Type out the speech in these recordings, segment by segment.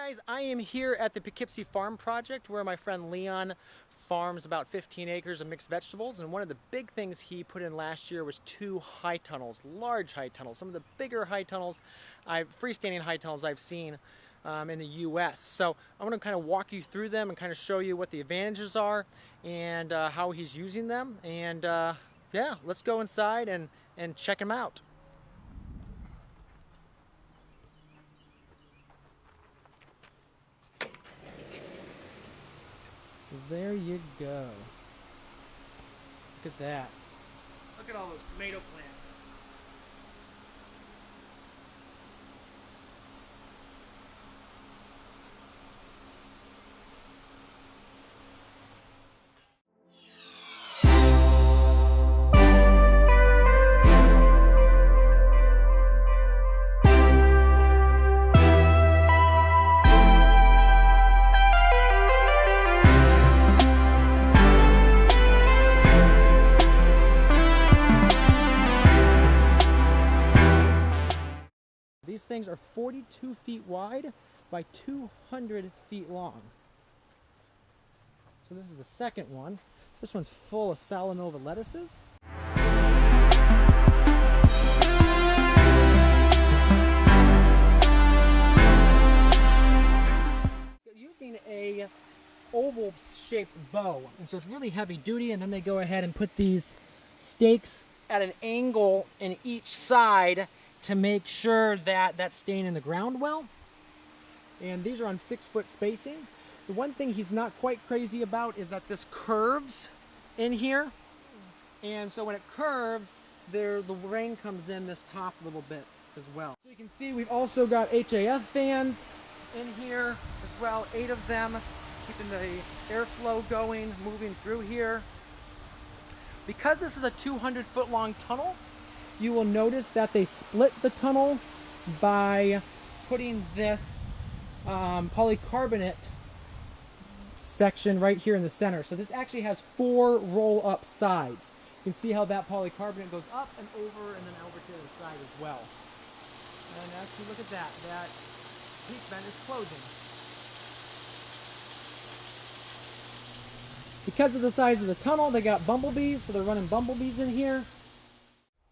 Guys, I am here at the Poughkeepsie Farm Project where my friend Leon farms about 15 acres of mixed vegetables, and one of the big things he put in last year was 2 high tunnels, large high tunnels, some of the bigger high tunnels, freestanding high tunnels I've seen in the US. So I'm going to kind of walk you through them and kind of show you what the advantages are and how he's using them, and yeah, let's go inside and check him out. So there you go. Look at that. Look at all those tomato plants. These things are 42 feet wide by 200 feet long. So this is the second one. This one's full of Salanova lettuces. Using a oval shaped bow, and so it's really heavy duty, and then they go ahead and put these stakes at an angle in each side to make sure that that's staying in the ground well. And these are on 6-foot spacing. The one thing he's not quite crazy about is that this curves in here. And so when it curves, the rain comes in this top little bit as well. So you can see we've also got HAF fans in here as well, 8 of them, keeping the airflow going, moving through here. Because this is a 200-foot long tunnel, you will notice that they split the tunnel by putting this polycarbonate section right here in the center. So this actually has 4 roll-up sides. You can see how that polycarbonate goes up and over and then over to the other side as well. And actually look at that, that heat vent is closing. Because of the size of the tunnel, they got bumblebees, so they're running bumblebees in here.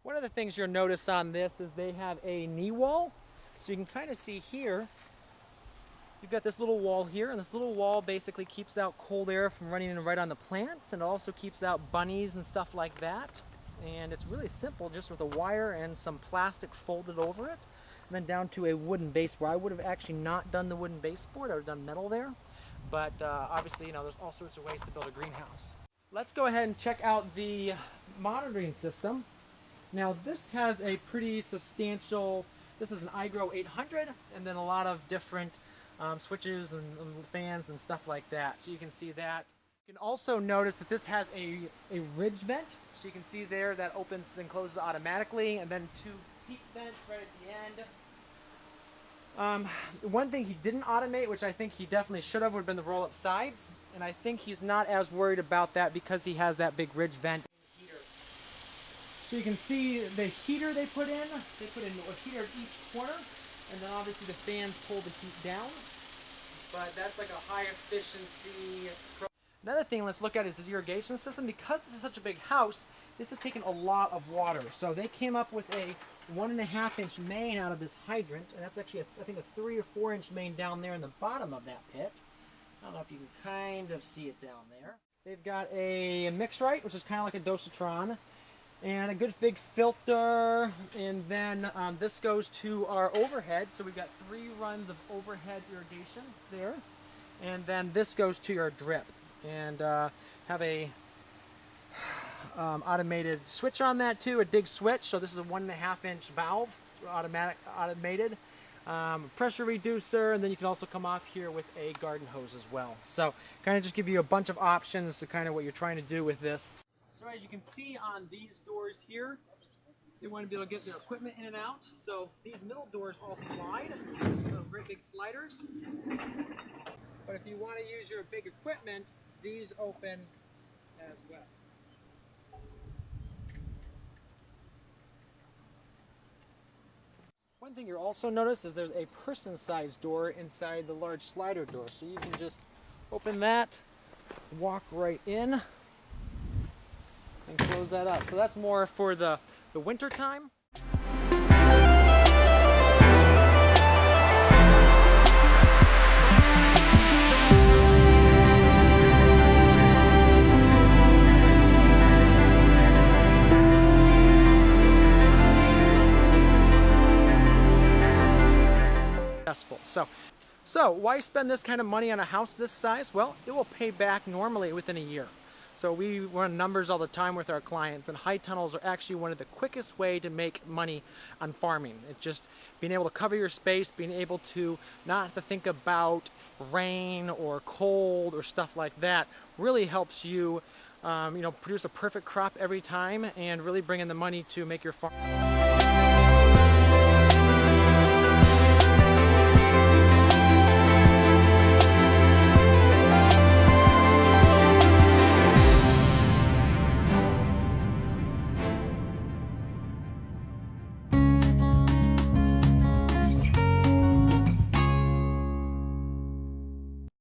One of the things you'll notice on this is they have a knee wall. So you can kind of see here, you've got this little wall here, and this little wall basically keeps out cold air from running in right on the plants, and it also keeps out bunnies and stuff like that. And it's really simple, just with a wire and some plastic folded over it, and then down to a wooden baseboard. I would have actually not done the wooden baseboard, I would have done metal there. But obviously, you know, there's all sorts of ways to build a greenhouse. Let's go ahead and check out the monitoring system. Now this has a pretty substantial, this is an iGrow 800, and then a lot of different switches and fans and stuff like that. So you can see that. You can also notice that this has a ridge vent. So you can see there that opens and closes automatically, and then 2 heat vents right at the end. One thing he didn't automate, which I think he definitely should have, would have been the roll-up sides. And I think he's not as worried about that because he has that big ridge vent. So you can see the heater they put in a heater at each corner, and then obviously the fans pull the heat down. But that's like a high efficiency. Another thing let's look at is his irrigation system. Because this is such a big house, this has taken a lot of water. So they came up with a 1.5-inch main out of this hydrant, and that's actually I think a 3 or 4-inch main down there in the bottom of that pit. I don't know if you can kind of see it down there. They've got a Mixrite, which is kind of like a dosatron, and a good big filter, and then this goes to our overhead. So we've got 3 runs of overhead irrigation there, and then this goes to your drip, and have a automated switch on that too, a dig switch. So this is a 1.5-inch valve, automated pressure reducer, and then you can also come off here with a garden hose as well. So kind of just give you a bunch of options to kind of what you're trying to do with this. So as you can see on these doors here, they want to be able to get their equipment in and out. So these middle doors all slide, they're great big sliders. But if you want to use your big equipment, these open as well. One thing you'll also notice is there's a person-sized door inside the large slider door. So you can just open that, walk right in, and close that up. So that's more for the winter time. So why spend this kind of money on a house this size? Well, it will pay back normally within a year. So we run numbers all the time with our clients, and high tunnels are actually one of the quickest way to make money on farming. It's just being able to cover your space, being able to not have to think about rain or cold or stuff like that really helps you, produce a perfect crop every time and really bring in the money to make your farm.